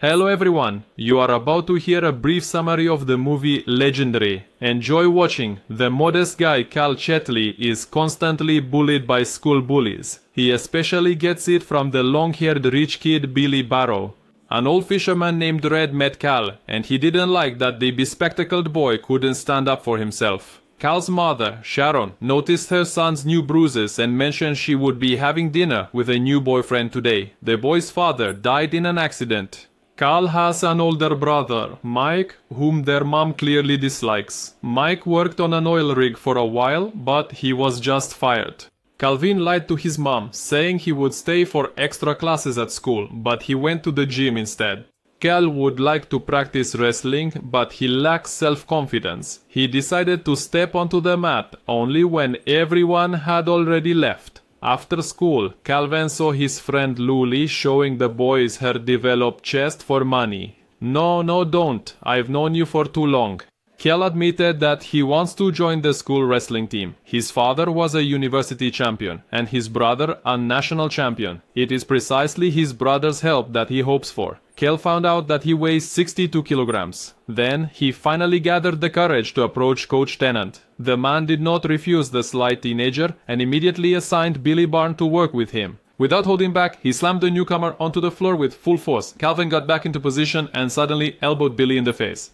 Hello everyone, you are about to hear a brief summary of the movie Legendary. Enjoy watching. The modest guy Cal Chetley is constantly bullied by school bullies. He especially gets it from the long-haired rich kid Billy Barrow. An old fisherman named Red met Cal, and he didn't like that the bespectacled boy couldn't stand up for himself. Cal's mother, Sharon, noticed her son's new bruises and mentioned she would be having dinner with a new boyfriend today. The boy's father died in an accident. Cal has an older brother, Mike, whom their mom clearly dislikes. Mike worked on an oil rig for a while, but he was just fired. Calvin lied to his mom, saying he would stay for extra classes at school, but he went to the gym instead. Cal would like to practice wrestling, but he lacks self-confidence. He decided to step onto the mat only when everyone had already left. After school, Calvin saw his friend Luli showing the boys her developed chest for money. No, don't. I've known you for too long. Cal admitted that he wants to join the school wrestling team. His father was a university champion, and his brother a national champion. It is precisely his brother's help that he hopes for. Cal found out that he weighs 62 kilograms. Then, he finally gathered the courage to approach Coach Tennant. The man did not refuse the slight teenager and immediately assigned Billy Barn to work with him. Without holding back, he slammed the newcomer onto the floor with full force. Calvin got back into position and suddenly elbowed Billy in the face.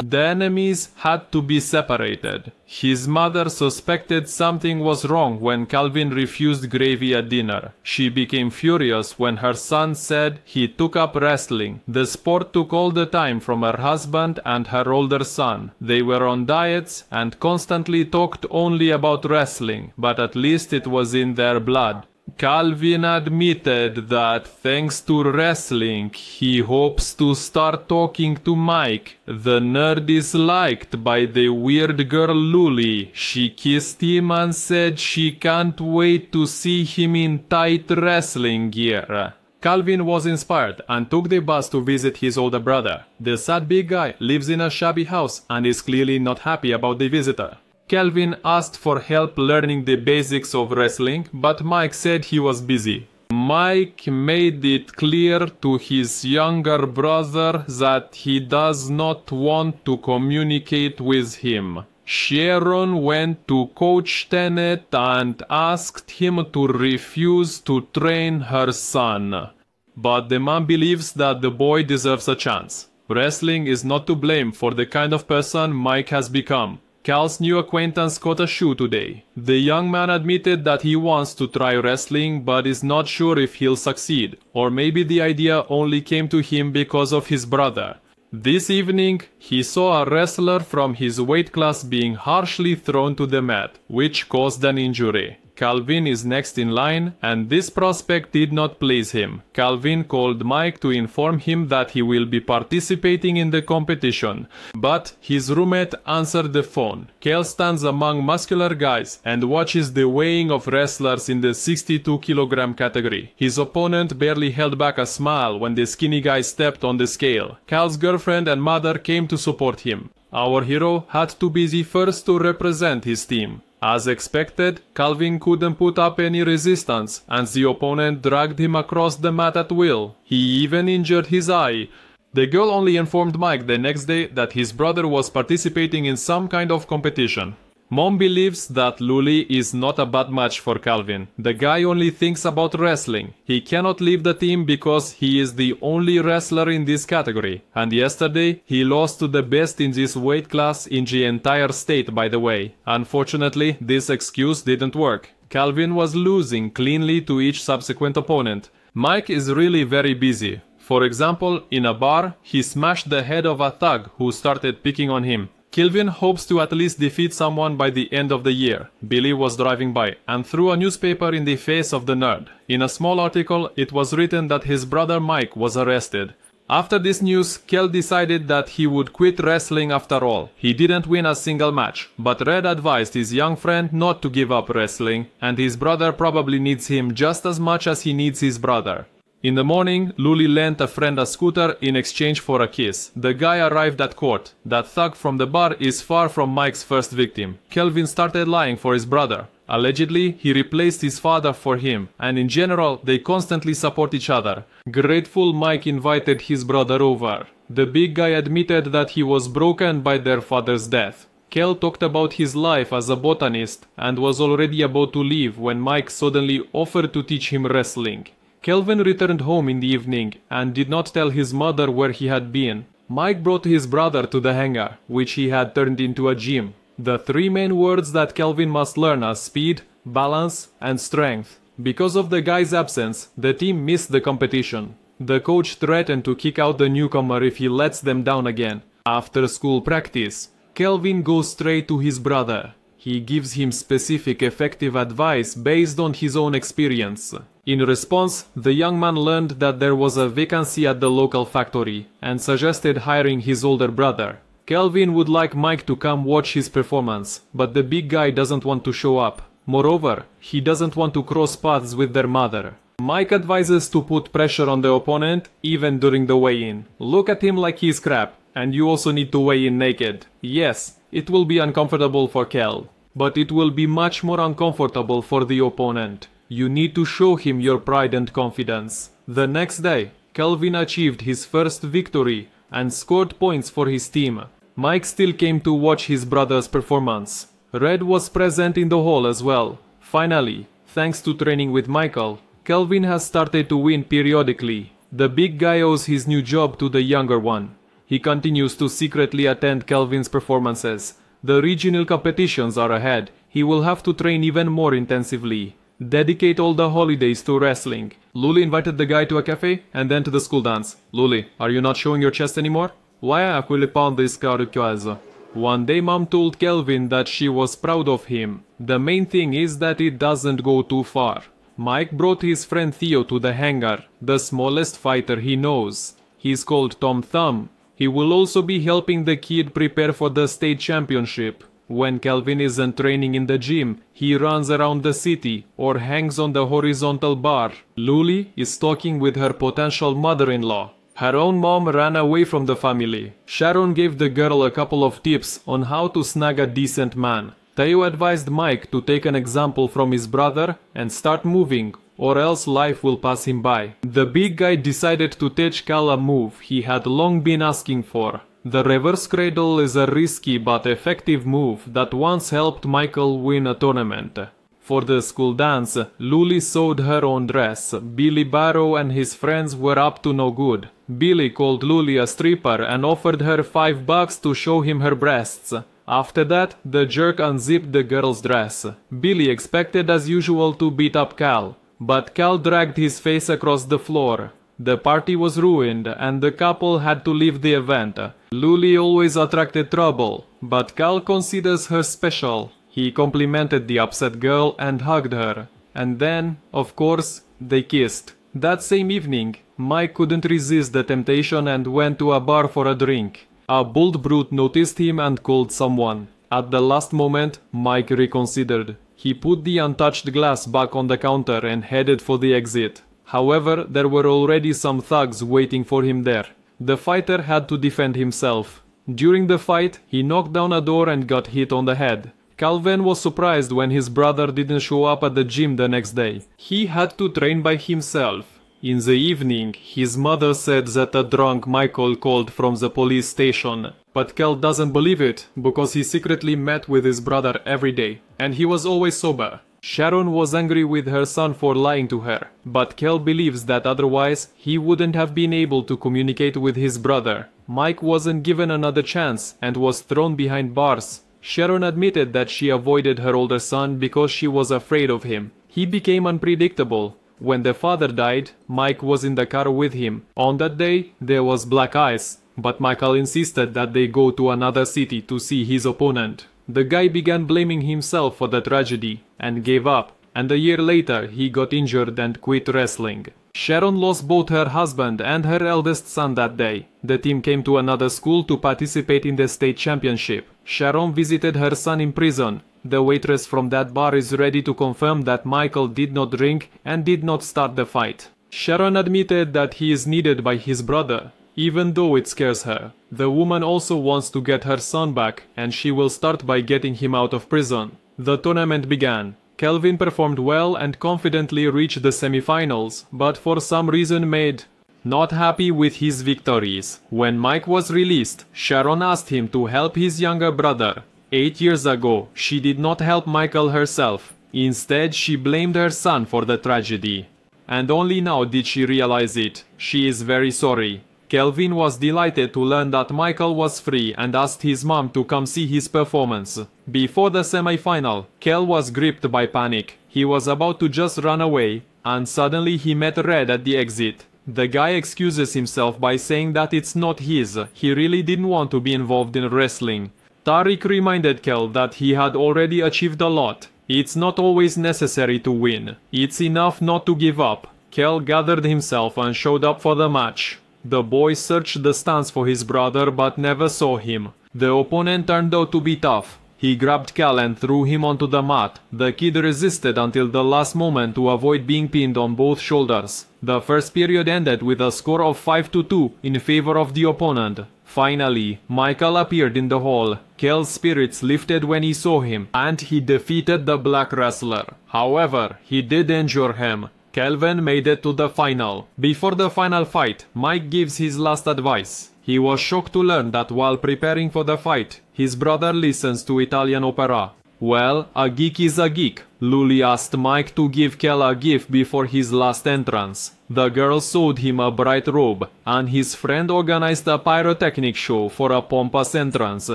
The enemies had to be separated. His mother suspected something was wrong when Calvin refused gravy at dinner. She became furious when her son said he took up wrestling. The sport took all the time from her husband and her older son. They were on diets and constantly talked only about wrestling, but at least it was in their blood. Calvin admitted that thanks to wrestling, he hopes to start talking to Mike. The nerd is liked by the weird girl Luli. She kissed him and said she can't wait to see him in tight wrestling gear. Calvin was inspired and took the bus to visit his older brother. The sad big guy lives in a shabby house and is clearly not happy about the visitor. Calvin asked for help learning the basics of wrestling, but Mike said he was busy. Mike made it clear to his younger brother that he does not want to communicate with him. Sharon went to Coach Tennant and asked him to refuse to train her son. But the mom believes that the boy deserves a chance. Wrestling is not to blame for the kind of person Mike has become. Cal's new acquaintance caught a shoe today. The young man admitted that he wants to try wrestling but is not sure if he'll succeed. Or maybe the idea only came to him because of his brother. This evening, he saw a wrestler from his weight class being harshly thrown to the mat, which caused an injury. Calvin is next in line, and this prospect did not please him. Calvin called Mike to inform him that he will be participating in the competition, but his roommate answered the phone. Cal stands among muscular guys and watches the weighing of wrestlers in the 62-kilogram category. His opponent barely held back a smile when the skinny guy stepped on the scale. Cal's girlfriend and mother came to support him. Our hero had to be the first to represent his team. As expected, Calvin couldn't put up any resistance, and the opponent dragged him across the mat at will. He even injured his eye. The girl only informed Mike the next day that his brother was participating in some kind of competition. Mom believes that Luli is not a bad match for Calvin. The guy only thinks about wrestling. He cannot leave the team because he is the only wrestler in this category. And yesterday, he lost to the best in this weight class in the entire state, by the way. Unfortunately, this excuse didn't work. Calvin was losing cleanly to each subsequent opponent. Mike is really very busy. For example, in a bar, he smashed the head of a thug who started picking on him. Calvin hopes to at least defeat someone by the end of the year. Billy was driving by and threw a newspaper in the face of the nerd. In a small article, it was written that his brother Mike was arrested. After this news, Cal decided that he would quit wrestling after all. He didn't win a single match, but Red advised his young friend not to give up wrestling, and his brother probably needs him just as much as he needs his brother. In the morning, Luli lent a friend a scooter in exchange for a kiss. The guy arrived at court. That thug from the bar is far from Mike's first victim. Calvin started lying for his brother. Allegedly, he replaced his father for him, and in general, they constantly support each other. Grateful, Mike invited his brother over. The big guy admitted that he was broken by their father's death. Kel talked about his life as a botanist and was already about to leave when Mike suddenly offered to teach him wrestling. Kelvin returned home in the evening and did not tell his mother where he had been. Mike brought his brother to the hangar, which he had turned into a gym. The three main words that Kelvin must learn are speed, balance, and strength. Because of the guy's absence, the team missed the competition. The coach threatened to kick out the newcomer if he lets them down again. After school practice, Kelvin goes straight to his brother. He gives him specific effective advice based on his own experience. In response, the young man learned that there was a vacancy at the local factory and suggested hiring his older brother. Kelvin would like Mike to come watch his performance, but the big guy doesn't want to show up. Moreover, he doesn't want to cross paths with their mother. Mike advises to put pressure on the opponent even during the weigh-in. Look at him like he's crap, and you also need to weigh in naked. Yes, it will be uncomfortable for Kel, but it will be much more uncomfortable for the opponent. You need to show him your pride and confidence. The next day, Kelvin achieved his first victory and scored points for his team. Mike still came to watch his brother's performance. Red was present in the hall as well. Finally, thanks to training with Michael, Kelvin has started to win periodically. The big guy owes his new job to the younger one. He continues to secretly attend Kelvin's performances. The regional competitions are ahead. He will have to train even more intensively. Dedicate all the holidays to wrestling. Luli invited the guy to a cafe and then to the school dance. Luli, are you not showing your chest anymore? Why are you pound this caricioase? One day Mom told Kelvin that she was proud of him. The main thing is that it doesn't go too far. Mike brought his friend Theo to the hangar, the smallest fighter he knows. He's called Tom Thumb. He will also be helping the kid prepare for the state championship. When Kelvin isn't training in the gym, he runs around the city or hangs on the horizontal bar. Luli is talking with her potential mother-in-law. Her own mom ran away from the family. Sharon gave the girl a couple of tips on how to snag a decent man. Theo advised Mike to take an example from his brother and start moving, or else life will pass him by. The big guy decided to teach Cal a move he had long been asking for. The reverse cradle is a risky but effective move that once helped Michael win a tournament. For the school dance, Luli sewed her own dress. Billy Barrow and his friends were up to no good. Billy called Luli a stripper and offered her $5 to show him her breasts. After that, the jerk unzipped the girl's dress. Billy expected as usual to beat up Cal, but Cal dragged his face across the floor. The party was ruined and the couple had to leave the event. Luli always attracted trouble, but Cal considers her special. He complimented the upset girl and hugged her. And then, of course, they kissed. That same evening, Mike couldn't resist the temptation and went to a bar for a drink. A bold brute noticed him and called someone. At the last moment, Mike reconsidered. He put the untouched glass back on the counter and headed for the exit. However, there were already some thugs waiting for him there. The fighter had to defend himself. During the fight, he knocked down a door and got hit on the head. Calvin was surprised when his brother didn't show up at the gym the next day. He had to train by himself. In the evening, his mother said that a drunk Michael called from the police station. But Kel doesn't believe it, because he secretly met with his brother every day, and he was always sober. Sharon was angry with her son for lying to her, but Kel believes that otherwise he wouldn't have been able to communicate with his brother. Mike wasn't given another chance and was thrown behind bars. Sharon admitted that she avoided her older son because she was afraid of him. He became unpredictable. When the father died, Mike was in the car with him. On that day, there was black ice, but Michael insisted that they go to another city to see his opponent. The guy began blaming himself for the tragedy and gave up, and a year later he got injured and quit wrestling. Sharon lost both her husband and her eldest son that day. The team came to another school to participate in the state championship. Sharon visited her son in prison. The waitress from that bar is ready to confirm that Michael did not drink and did not start the fight. Sharon admitted that he is needed by his brother, even though it scares her. The woman also wants to get her son back, and she will start by getting him out of prison. The tournament began. Kelvin performed well and confidently reached the semifinals, but for some reason made not happy with his victories. When Mike was released, Sharon asked him to help his younger brother. 8 years ago, she did not help Michael herself. Instead, she blamed her son for the tragedy. And only now did she realize it. She is very sorry. Kelvin was delighted to learn that Michael was free and asked his mom to come see his performance. Before the semi-final, Kel was gripped by panic. He was about to just run away, and suddenly he met Red at the exit. The guy excuses himself by saying that it's not his. He really didn't want to be involved in wrestling. Tariq reminded Kel that he had already achieved a lot. It's not always necessary to win. It's enough not to give up. Kel gathered himself and showed up for the match. The boy searched the stands for his brother but never saw him. The opponent turned out to be tough. He grabbed Kel and threw him onto the mat. The kid resisted until the last moment to avoid being pinned on both shoulders. The first period ended with a score of 5-2 in favor of the opponent. Finally, Michael appeared in the hall. Kel's spirits lifted when he saw him, and he defeated the black wrestler. However, he did injure him. Kelvin made it to the final. Before the final fight, Mike gives his last advice. He was shocked to learn that while preparing for the fight, his brother listens to Italian opera. Well, a geek is a geek. Luli asked Mike to give Kel a gift before his last entrance. The girl sewed him a bright robe, and his friend organized a pyrotechnic show for a pompous entrance.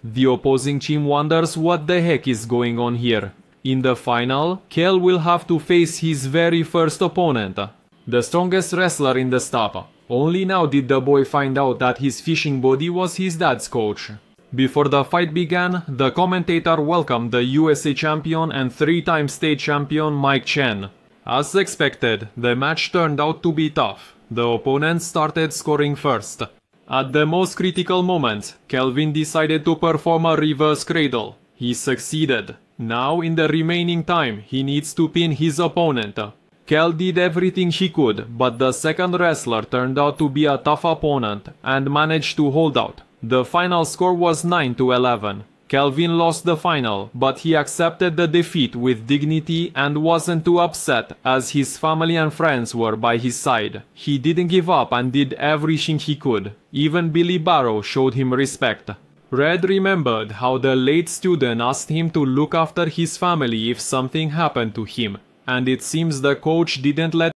The opposing team wonders what the heck is going on here. In the final, Kel will have to face his very first opponent, the strongest wrestler in the stable. Only now did the boy find out that his fishing buddy was his dad's coach. Before the fight began, the commentator welcomed the USA champion and 3-time state champion Mike Chen. As expected, the match turned out to be tough. The opponent started scoring first. At the most critical moments, Kelvin decided to perform a reverse cradle. He succeeded. Now in the remaining time, he needs to pin his opponent. Kel did everything he could, but the second wrestler turned out to be a tough opponent and managed to hold out. The final score was 9-11. Kelvin lost the final, but he accepted the defeat with dignity and wasn't too upset as his family and friends were by his side. He didn't give up and did everything he could. Even Billy Barrow showed him respect. Red remembered how the late student asked him to look after his family if something happened to him, and it seems the coach didn't let